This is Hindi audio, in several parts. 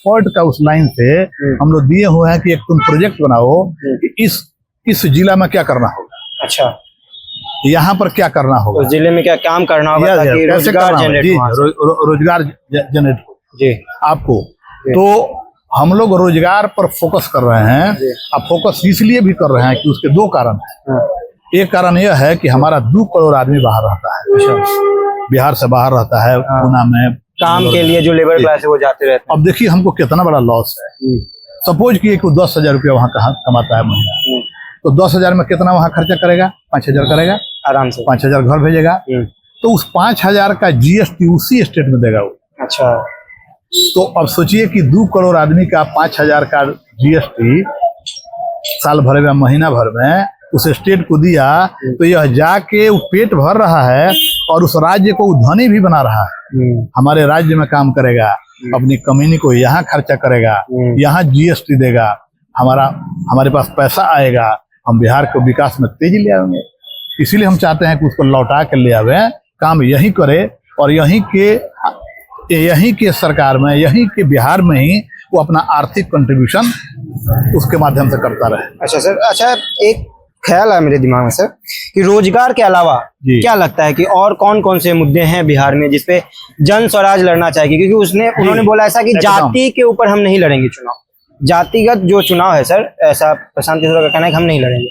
एक्सपर्ट का उस लाइन से हम लोग दिए हुए हैं कि एक तुम प्रोजेक्ट बनाओ कि इस जिला में क्या करना होगा, अच्छा, यहाँ पर क्या करना होगा, उस जिले में क्या काम करना होगा ताकि रोजगार जनरेट हो। रोजगार जनरेट हो जी आपको। तो हम लोग रोजगार पर फोकस कर रहे हैं। अब फोकस इसलिए भी कर रहे हैं कि उसके दो कारण हैं। एक कारण यह है कि हमारा 2 करोड़ आदमी बाहर रहता है, बिहार से बाहर रहता है, पूना में काम के लिए जो लेबर क्लास है वो जाते रहते हैं। अब देखिए हमको कितना बड़ा लॉस है। सपोज कि 10,000 रुपया वहाँ कमाता है महीना, तो 10,000 में कितना वहाँ खर्चा करेगा, 5,000 करेगा आराम से, 5,000 घर भेजेगा। तो उस 5,000 का जीएसटी उसी स्टेट में देगा वो। अच्छा, तो अब सोचिए कि 2 करोड़ आदमी का 5,000 का जीएसटी साल भर में, महीना भर में उस स्टेट को दिया, तो यह जाके वो पेट भर रहा है और उस राज्य को धनी भी बना रहा है। हमारे राज्य में काम करेगा, अपनी कम्युनिटी को यहाँ खर्चा करेगा, यहाँ जीएसटी देगा, हमारे पास पैसा आएगा, हम बिहार को विकास में तेजी ले आएंगे। इसीलिए हम चाहते हैं कि उसको लौटा कर ले आवे, काम यहीं करे और यहीं के सरकार में, यहीं के बिहार में ही वो अपना आर्थिक कंट्रीब्यूशन उसके माध्यम से करता रहे। अच्छा सर, अच्छा एक ख्याल है मेरे दिमाग में सर कि रोजगार के अलावा क्या लगता है कि और कौन कौन से मुद्दे हैं बिहार में जिसपे जन स्वराज लड़ना चाहिए, क्योंकि उन्होंने बोला ऐसा कि जाति के ऊपर हम नहीं लड़ेंगे चुनाव, जातिगत जो चुनाव है सर, ऐसा प्रशांत किशोर का कहना है कि हम नहीं लड़ेंगे,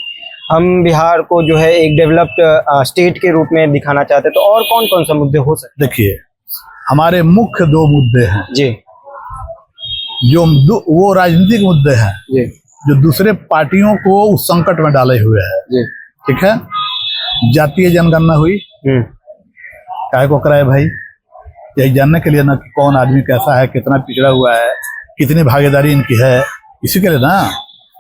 हम बिहार को जो है एक डेवलप्ड स्टेट के रूप में दिखाना चाहते हैं। तो और कौन कौन सा मुद्दे हो सकते हैं? देखिए हमारे मुख्य 2 मुद्दे हैं जी, जो वो राजनीतिक मुद्दे हैं जी, जो दूसरे पार्टियों को उस संकट में डाले हुए है। ठीक है, जातीय जनगणना हुई, काहे को कराए भाई, यही जानने के लिए ना कि कौन आदमी कैसा है, कितना पिछड़ा हुआ है, कितनी भागीदारी इनकी है, इसी के लिए ना।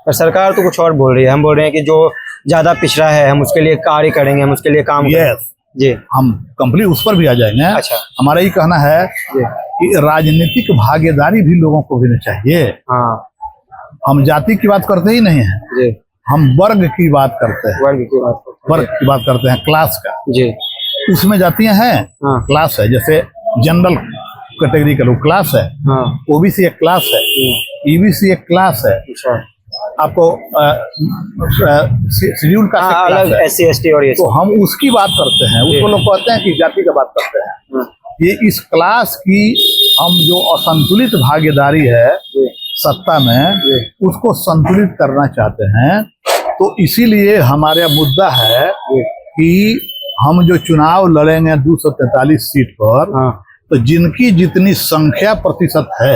पर सरकार तो कुछ और बोल रही है, हम बोल रहे हैं कि जो ज्यादा पिछड़ा है हम उसके लिए कार्य करेंगे, हम उसके लिए काम करेंगे। जी, हम कंप्लीट उस पर भी आ जाएंगे। अच्छा, हमारा ये कहना है कि राजनीतिक भागीदारी भी लोगों को भी चाहिए। हाँ, हम जाति की बात करते ही नहीं है जी, हम वर्ग की बात करते हैं, वर्ग की बात करते हैं, क्लास का। जी, उसमें जातियां हैं, क्लास है, जैसे जनरल कैटेगरी का लोग क्लास है, ओबीसी एक क्लास है, ईबीसी एक क्लास है, आपको शेड्यूल का अलग SC ST और ये, तो हम उसकी बात करते हैं। उसको लोग कहते हैं कि जाति का बात करते हैं। ये इस क्लास की हम जो असंतुलित भागीदारी है सत्ता में, उसको संतुलित करना चाहते हैं। तो इसीलिए हमारा मुद्दा है कि हम जो चुनाव लड़ेंगे 243 सीट पर, तो जिनकी जितनी संख्या प्रतिशत है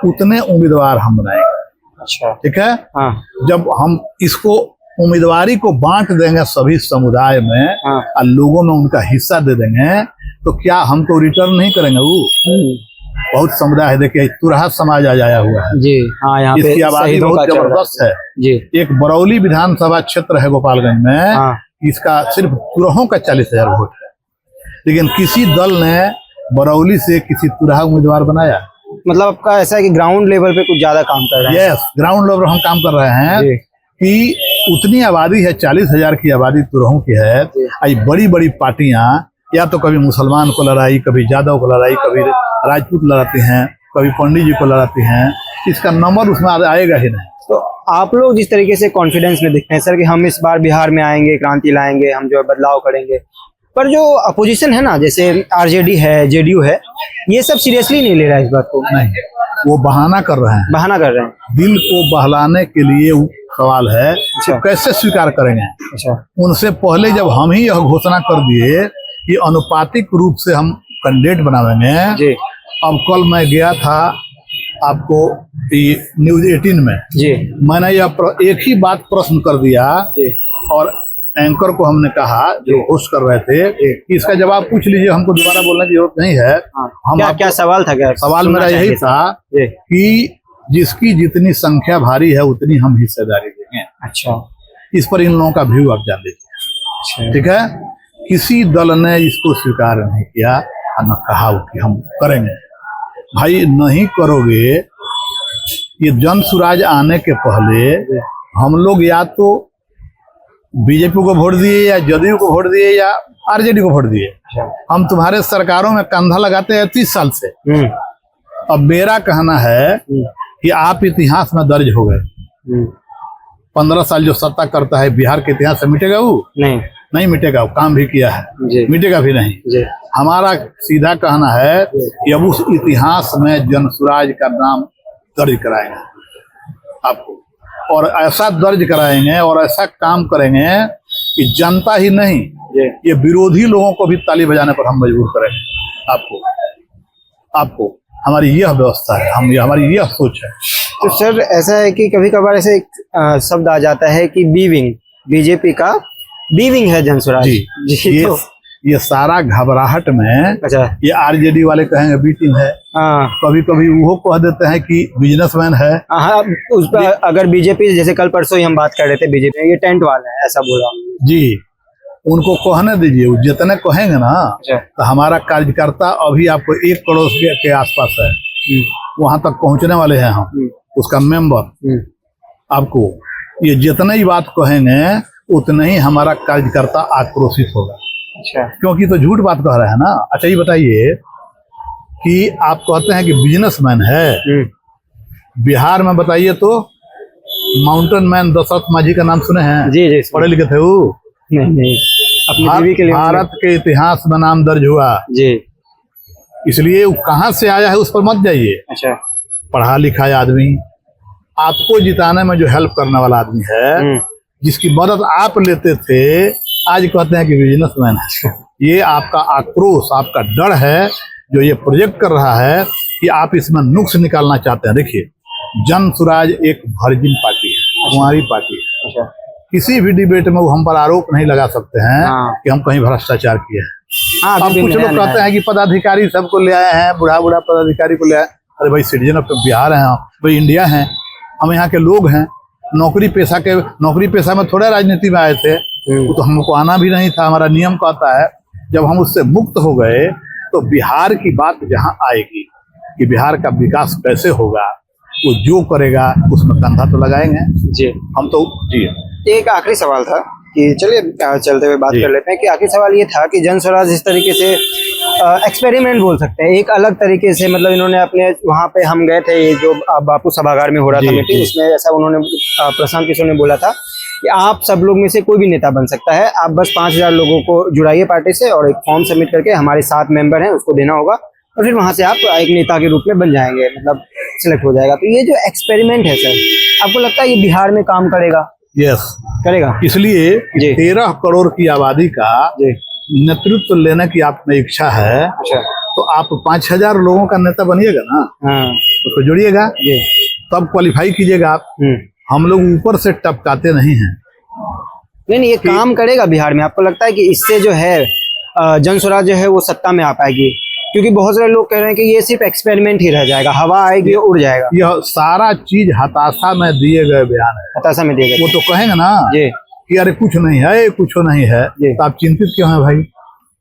उतने उम्मीदवार हम बनाएंगे। अच्छा, ठीक है। जब हम इसको उम्मीदवारी को बांट देंगे सभी समुदाय में और लोगों में उनका हिस्सा दे देंगे, तो क्या हमको रिटर्न नहीं करेंगे वो? बहुत समुदाय है, देखिए तुरहा समाज आ जाया हुआ है जी, यहाँ पे इसकी आबादी बहुत जबरदस्त है जी। एक बरौली विधानसभा क्षेत्र है गोपालगंज में, इसका सिर्फ तुरहों का 40,000 वोट है, लेकिन किसी दल ने बरौली से किसी तुरहा उम्मीदवार बनाया? मतलब आपका ऐसा है कि ग्राउंड लेवल पे कुछ ज्यादा काम कर रहे हैं? यस, ग्राउंड लेवल हम काम कर रहे हैं कि उतनी आबादी है, 40,000 की आबादी तुरहों की है। आई बड़ी बड़ी पार्टियां या तो कभी मुसलमान को लड़ाई, कभी यादव को लड़ाई, कभी राजपूत लड़ाती हैं, कभी पंडित जी को लड़ाती हैं, इसका नंबर उसमें आएगा ही नहीं। तो आप लोग जिस तरीके से कॉन्फिडेंस में दिखते हैं सर कि हम इस बार बिहार में आएंगे, क्रांति लाएंगे, हम जो बदलाव करेंगे, पर जो अपोजिशन है ना, जैसे आरजेडी है, जेडीयू है, ये सब सीरियसली नहीं ले रहा है इस बात को। नहीं, वो बहाना कर रहे हैं, बहाना कर रहे हैं, दिल को बहलाने के लिए सवाल है। अच्छा। कैसे स्वीकार करेंगे? अच्छा। उनसे पहले जब हम ही यह घोषणा कर दिए कि अनुपातिक रूप से हम कैंडिडेट बनावेंगे। अब कल मैं गया था आपको न्यूज 18 में जी, मैंने यह एक ही बात प्रश्न कर दिया और एंकर को हमने कहा जो होस्ट कर रहे थे कि इसका जवाब पूछ लीजिए, हमको दोबारा बोलने की जरूरत नहीं है। हम क्या सवाल था? क्या सवाल मेरा यही था कि जिसकी जितनी संख्या भारी है उतनी हम हिस्सेदारी देंगे। अच्छा, इस पर इन लोगों का व्यू आप जान लीजिए। ठीक है, किसी दल ने इसको स्वीकार नहीं किया और न कहा कि हम करेंगे। भाई नहीं करोगे, ये जन स्वराज आने के पहले हम लोग या तो बीजेपी को वोट दिए या जदयू को वोट दिए या आरजेडी को वोट दिए। हम तुम्हारे सरकारों में कंधा लगाते हैं 30 साल से, अब मेरा कहना है कि आप इतिहास में दर्ज हो गए। 15 साल जो सत्ता करता है बिहार के इतिहास से मिटेगा वो? नहीं मिटेगा। वो काम भी किया है, मिटेगा भी नहीं। हमारा सीधा कहना है कि अब उस इतिहास में जनसुराज का नाम दर्ज कराएंगे आपको, और ऐसा दर्ज कराएंगे और ऐसा काम करेंगे कि जनता ही नहीं, ये विरोधी लोगों को भी ताली बजाने पर हम मजबूर करेंगे आपको। हमारी यह व्यवस्था है, हमारी यह सोच है। तो सर ऐसा है कि कभी कभार ऐसे शब्द आ जाता है कि बीविंग, बीजेपी का बीविंग है जनसुराज जी। ये सारा घबराहट में, अच्छा, ये आरजेडी वाले कहेंगे बीटिंग है, कभी कभी वो कह देते हैं कि बिजनेसमैन है। हाँ, उस पर अगर बीजेपी, जैसे कल परसों ही हम बात कर रहे थे, बीजेपी ये टेंट वाला है ऐसा बोला जी। उनको कहने दीजिए, वो जितने कहेंगे ना, तो हमारा कार्यकर्ता अभी आपको 1 करोड़ के आसपास है, वहां तक पहुंचने वाले हैं हम, उसका मेंबर। आपको ये जितने ही बात कहेंगे उतने ही हमारा कार्यकर्ता आक्रोशित होगा। अच्छा, क्योंकि तो झूठ बात कह रहे हैं ना। अच्छा ये बताइए कि आप कहते हैं कि बिजनेसमैन है बिहार में, बताइए तो माउंटेन मैन दशरथ माझी का नाम सुने हैं? जी, पढ़े लिखे थे वो? नहीं, अपनी बीवी के लिए भारत के इतिहास में नाम दर्ज हुआ जी, इसलिए वो कहाँ से आया है उस पर मत जाइए। अच्छा, पढ़ा लिखा आदमी, आपको जिताने में जो हेल्प करने वाला आदमी है, जिसकी मदद आप लेते थे, आज कहते हैं कि बिजनेसमैन है। ये आपका आक्रोश, आपका डर है जो ये प्रोजेक्ट कर रहा है कि आप इसमें नुक्स निकालना चाहते हैं। देखिए, जनसुराज एक वर्जिन पार्टी है, हमारी पार्टी है। अच्छा, किसी भी डिबेट में वो हम पर आरोप नहीं लगा सकते हैं कि हम कहीं भ्रष्टाचार किए हैं। अब कुछ लोग कहते हैं कि पदाधिकारी सबको ले आए हैं, बूढ़ा पदाधिकारी को ले आए। अरे भाई, सिटीजन ऑफ बिहार है, भाई इंडिया है, हम यहाँ के लोग हैं। नौकरी पेशा में थोड़ा राजनीति में आए थे, वो तो हमको आना भी नहीं था। हमारा नियम कहता है जब हम उससे मुक्त हो गए तो बिहार की बात जहाँ आएगी कि बिहार का विकास कैसे होगा, वो जो करेगा उसमें कंधा तो लगाएंगे जी। हम तो जी। एक आखिरी सवाल था कि चलिए चलते हुए बात कर लेते हैं कि आखिरी सवाल ये था कि जनसुराज इस तरीके से एक्सपेरिमेंट बोल सकते हैं, एक अलग तरीके से, मतलब इन्होंने अपने वहाँ पे हम गए थे, ये जो बापू सभागार में हो रहा था मीटिंग, उसमें ऐसा उन्होंने प्रशांत किशोर ने बोला था कि आप सब लोग में से कोई भी नेता बन सकता है, आप बस 5000 लोगों को जुड़ाइए पार्टी से और एक फॉर्म सबमिट करके हमारे 7 मेंबर हैं उसको देना होगा और फिर वहां से आप एक नेता के रूप में बन जाएंगे, मतलब सिलेक्ट हो जाएगा। तो ये जो एक्सपेरिमेंट है सर, आपको लगता है ये बिहार में काम करेगा? यस, करेगा। इसलिए 13 करोड़ की आबादी का नेतृत्व लेने की आप में इच्छा है। अच्छा, तो आप 5000 लोगों का नेता बनिएगा ना, उसको जोड़िएगा, तब क्वालिफाई कीजिएगा आप। हम लोग ऊपर से टपकाते नहीं हैं। नहीं, ये काम करेगा बिहार में? आपको लगता है कि इससे जो है जनसुराज जो है वो सत्ता में आ पाएगी? क्योंकि बहुत सारे लोग कह रहे हैं कि ये सिर्फ एक्सपेरिमेंट ही रह जाएगा, हवा आएगी उड़ जाएगा। यह सारा चीज हताशा में दिए गए बयान है, हताशा में दिए गए। वो तो कहेंगे ना कि अरे कुछ नहीं है, कुछ नहीं है, तो आप चिंतित क्यों हैं भाई?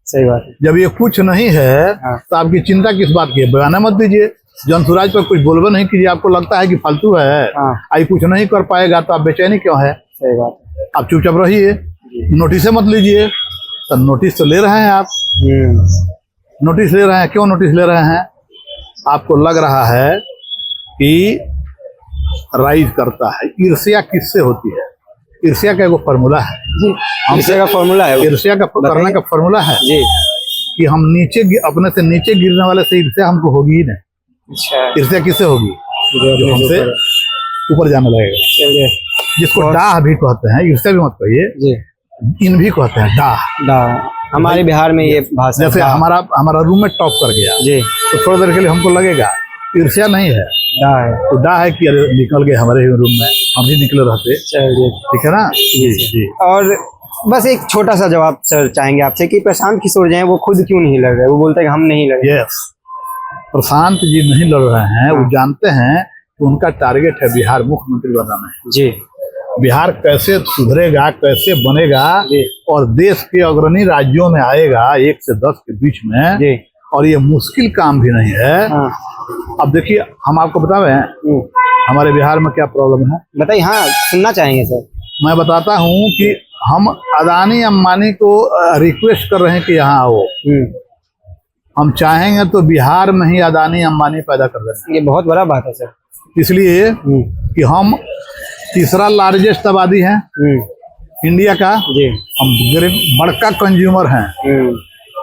सही बात है। जब ये कुछ नहीं है तो आपकी चिंता किस बात की है? बयान मत दीजिए, जनसुराज पर कुछ बोलबे नहीं कीजिए। आपको लगता है कि फालतू है, आई कुछ नहीं कर पाएगा, तो आप बेचैनी क्यों है? सही बात है। आप चुपचाप रहिए, नोटिस मत लीजिए। तो नोटिस तो ले रहे हैं आप, नोटिस ले रहे हैं। क्यों नोटिस ले रहे हैं? आपको लग रहा है कि राइज करता है। ईर्ष्या किससे होती है? ईर्ष्या का एगो फॉर्मूला है, ईर्ष्या का फॉर्मूला है, ईर्ष्या का करने का फॉर्मूला है जी, कि हम नीचे अपने से नीचे गिरने वाले से ईर्ष्या हमको होगी ही नहीं। अच्छा, ईर्ष्या किससे होगी? जो हमसे ऊपर जाने लगेगा, जिसको डाह भी कहते हैं। ईर्ष्या भी मत कहिए, इन भी कहते हैं डाह। हमारे बिहार में ये भाषा, जैसे हमारा रूम में टॉप कर गया जी, तो थोड़ी देर के लिए हमको लगेगा ईर्ष्या नहीं है, डाह है। तो डाह है कि अरे निकल गए हमारे रूम में, हम ही निकले रहते। ठीक है ना जी। और बस एक छोटा सा जवाब सर चाहेंगे आपसे कि प्रशांत किशोर जो हैं वो खुद क्यों नहीं लड़ रहे? वो बोलते हैं कि हम नहीं लड़ रहे। यस, प्रशांत जी नहीं लड़ रहे हैं। वो जानते हैं कि उनका टारगेट है बिहार मुख्यमंत्री बनाना है जी। बिहार कैसे सुधरेगा, कैसे बनेगा और देश के अग्रणी राज्यों में आएगा 1 से 10 के बीच में जी। और ये मुश्किल काम भी नहीं है। अब देखिए, हम आपको बताएं हमारे बिहार में क्या प्रॉब्लम है, बताइए। हाँ, सुनना चाहेंगे सर। मैं बताता हूँ कि हम अदानी अंबानी को रिक्वेस्ट कर रहे हैं कि यहाँ आओ। हम चाहेंगे तो बिहार में ही अदानी अंबानी पैदा कर देंगे। ये बहुत बड़ा बात है सर। इसलिए कि हम तीसरा लार्जेस्ट आबादी है इंडिया का, जी। हम बड़का कंज्यूमर हैं,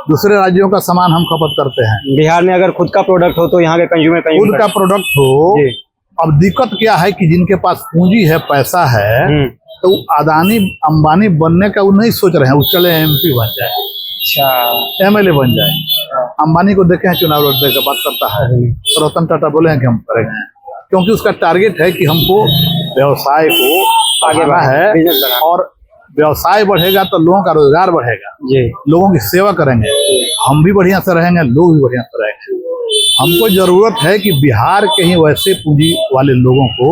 दूसरे राज्यों का सामान हम खपत करते हैं। बिहार में अगर खुद का प्रोडक्ट हो तो यहाँ के कंज्यूमर खुद का प्रोडक्ट हो। जी। अब दिक्कत क्या है कि जिनके पास पूंजी है, पैसा है, तो अदानी अंबानी बनने का वो नहीं सोच रहे हैं, वो चले MP बन जाए, अच्छा MLA बन जाए। अंबानी को देखे हैं चुनाव लड़ने का बात करता है, रतन टाटा बोले हैं कि हम करेंगे, क्योंकि उसका टारगेट है कि हमको व्यवसाय को आगे बढ़ाना है, और व्यवसाय बढ़ेगा तो लोगों का रोजगार बढ़ेगा, लोगों की सेवा करेंगे, हम भी बढ़िया से रहेंगे, लोग भी बढ़िया से रहेंगे। हमको जरूरत है कि बिहार के ही वैसे पूंजी वाले लोगों को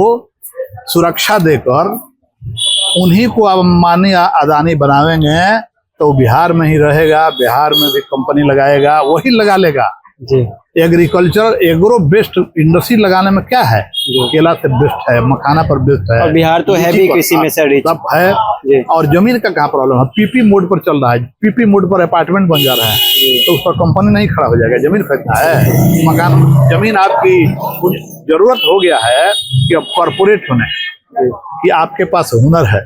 सुरक्षा देकर उन्हीं को अंबानी अदानी बनावेंगे तो बिहार में ही रहेगा, बिहार में भी कंपनी लगाएगा, वही लगा लेगा। जी। एग्रीकल्चर एग्रो बेस्ड इंडस्ट्री लगाने में क्या है, केला से बेस्ट है, मखाना पर बेस्ट है, और बिहार तो है भी कृषि में सर, सब है। और जमीन का कहाँ प्रॉब्लम है, PP मोड पर चल रहा है, PP मोड पर अपार्टमेंट बन जा रहा है, तो उस पर कंपनी नहीं खड़ा हो जाएगा, जमीन खरीदना है, मकान जमीन आपकी जरूरत हो गया है कि अब कॉर्पोरेट होने कि आपके पास हुनर है,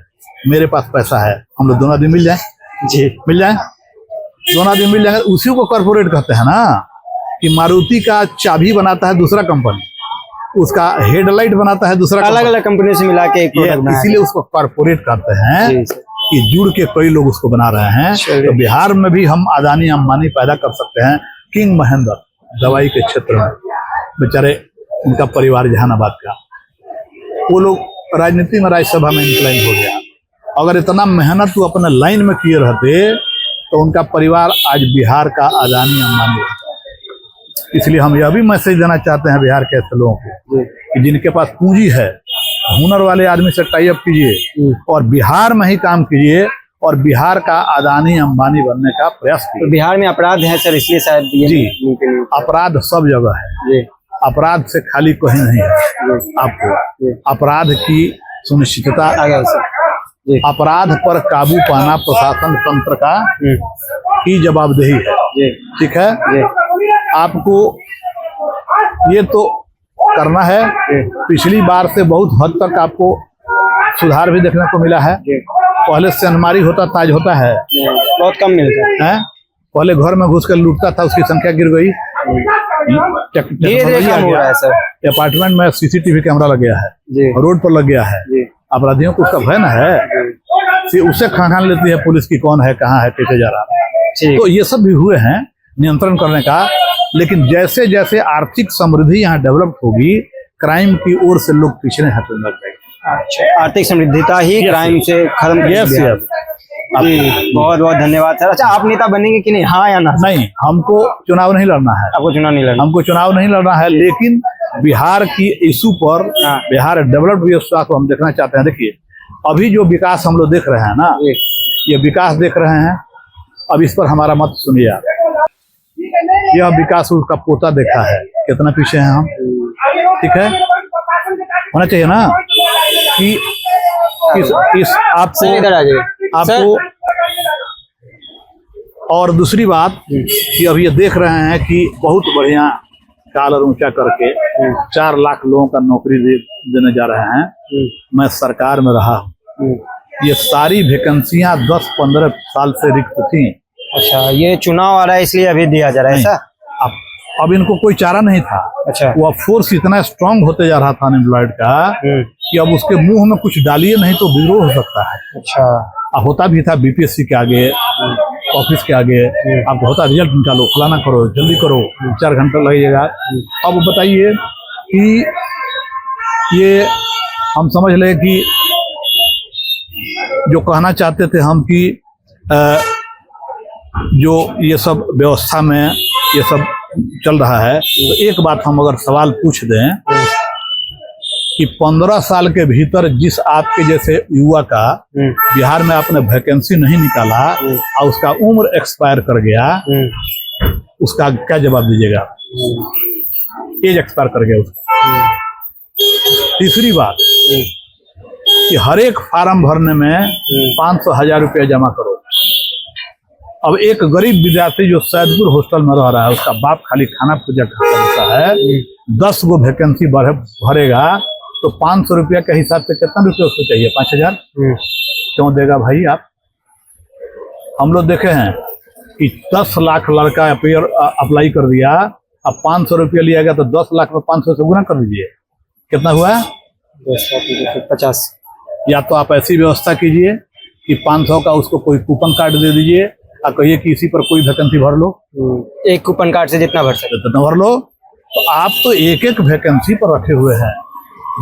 मेरे पास पैसा है, हम लोग दोनों आदमी मिल जाए, जी मिल जाए, दोनों आदमी मिल जाएंगे, उसी को कॉर्पोरेट कहते हैं ना। कि मारुति का चाबी बनाता है दूसरा कंपनी, उसका हेडलाइट बनाता है दूसरा, अलग अलग कंपनी से मिला के एक प्रोडक्ट बनाया, इसीलिए उसको कॉर्पोरेट कहते हैं कि जुड़ के कई लोग उसको बना रहे हैं। तो बिहार में भी हम अदानी अंबानी पैदा कर सकते हैं। किंग महेंद्र दवाई के क्षेत्र में, बेचारे उनका परिवार जहानाबाद का, वो लोग राजनीति में राज्यसभा में इंक्लाइन हो गया। अगर इतना मेहनत वो अपने लाइन में किए रहते तो उनका परिवार आज बिहार का अदानी अंबानी रहता। इसलिए हम यह भी मैसेज देना चाहते हैं बिहार के ऐसे लोगों को कि जिनके पास पूंजी है, हुनर वाले आदमी से टाई अप कीजिए और बिहार में ही काम कीजिए और बिहार का अदानी अंबानी बनने का प्रयास कीजिए। तो बिहार में अपराध है सर, इसलिए शायद ये जी, अपराध सब जगह है, अपराध से खाली कहीं नहीं है। आपको अपराध की सुनिश्चितता, अपराध पर काबू पाना प्रशासन तंत्र का की जवाबदेही है। ठीक है, आपको ये तो करना है। पिछली बार से बहुत हद तक आपको सुधार भी देखने को मिला है। पहले सेंधमारी होता था, आज होता है बहुत कम मिलता है। पहले घर में घुस कर लूटता था, उसकी संख्या गिर गई, अपार्टमेंट में CCTV कैमरा लग गया है, रोड पर लग गया है, अपराधियों को उसका भय न है, उससे खान लेती है पुलिस की कौन है, कहाँ है, कैसे जा रहा है। तो ये सब भी हुए हैं नियंत्रण करने का। लेकिन जैसे जैसे आर्थिक समृद्धि यहाँ डेवलप होगी, क्राइम की ओर से लोग पीछे हटने लग जाएंगे। अच्छा, आर्थिक समृद्धता ही क्राइम से खत्म। बहुत बहुत धन्यवाद सर। अच्छा, आप नेता बनेंगे कि नहीं, हाँ या ना? नहीं, हमको चुनाव नहीं लड़ना है। आपको चुनाव नहीं लड़ना? हमको चुनाव नहीं लड़ना है, लेकिन बिहार की इशू पर, बिहार डेवलप्ड व्यवस्था को हम देखना चाहते हैं। देखिए, अभी जो विकास हम लोग देख रहे हैं ना, ये विकास देख रहे हैं, अब इस पर हमारा मत सुनिए आप। यह विकास उसका पोता देखा है, कितना पीछे हैं हम। ठीक है, होना चाहिए ना कि इस आपको। और दूसरी बात कि अब ये देख रहे हैं कि बहुत बढ़िया कॉलर ऊंचा करके 4 लाख लोगों का नौकरी देने जा रहे हैं। मैं सरकार में रहा हूँ, ये सारी वैकेंसियां 10-15 साल से रिक्त थी। अच्छा, ये चुनाव आ रहा है इसलिए अभी दिया जा रहा है ऐसा? अब इनको कोई चारा नहीं था। अच्छा, वो फोर्स इतना स्ट्रांग होते जा रहा था अनएम्प्लॉयड का कि अब उसके मुंह में कुछ डालिए नहीं तो विद्रोह हो सकता है। अच्छा, अब होता भी था BPSC के आगे, ऑफिस के आगे, आपको होता रिजल्ट निकालो, फलाना करो, जल्दी करो, 4 घंटा लगेगा। अब बताइए कि ये हम समझ लें कि जो कहना चाहते थे हम कि जो ये सब व्यवस्था में ये सब चल रहा है, तो एक बात हम अगर सवाल पूछ दें कि 15 साल के भीतर जिस आपके जैसे युवा का बिहार में आपने वैकेंसी नहीं निकाला और उसका उम्र एक्सपायर कर गया, उसका क्या जवाब दीजिएगा? एज एक्सपायर कर गया उसका। तीसरी बात कि हर एक फार्म भरने में 500-1000 रुपया जमा करो, अब एक गरीब विद्यार्थी जो सैदपुर हॉस्टल में रह रहा है, उसका बाप खाली खाना पूजा करता है, 10 गो वैकेंसी भरेगा तो 500 रुपया के हिसाब से कितना रुपया उसको चाहिए? 5000। क्यों देगा भाई आप? हम लोग देखे हैं कि 10 लाख लड़का अप्लाई कर दिया, अब 500 रुपया लिया गया तो 10 लाख में 500 से गुना कर दीजिए, कितना हुआ? 50। या तो आप ऐसी व्यवस्था कीजिए कि 500 का उसको कोई कूपन कार्ड दे दीजिए और कहिए कि इसी पर कोई वैकेंसी भर लो, एक कूपन कार्ड से जितना भर सकते उतना भर लो। तो आप तो एक एक वैकेंसी पर रखे हुए हैं,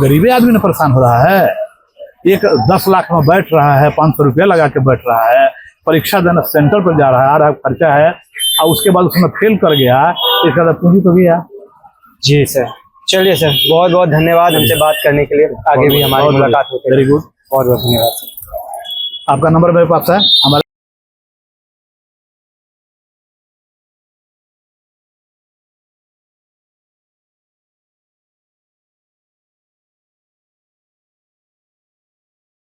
गरीबे आदमी ने परेशान हो रहा है। एक 10 लाख में बैठ रहा है, 500 रुपया लगा के बैठ रहा है, परीक्षा देना सेंटर पर जा रहा है, आ रहा खर्चा है, और उसके बाद उसमें फेल कर गया, इसका पूंजी तो गया। जी सर, चलिए सर, बहुत बहुत धन्यवाद हमसे बात करने के लिए। आगे भी हमारी मुलाकात होती है। वेरी गुड, बहुत बहुत धन्यवाद। आपका नंबर मेरे पास है, हमारे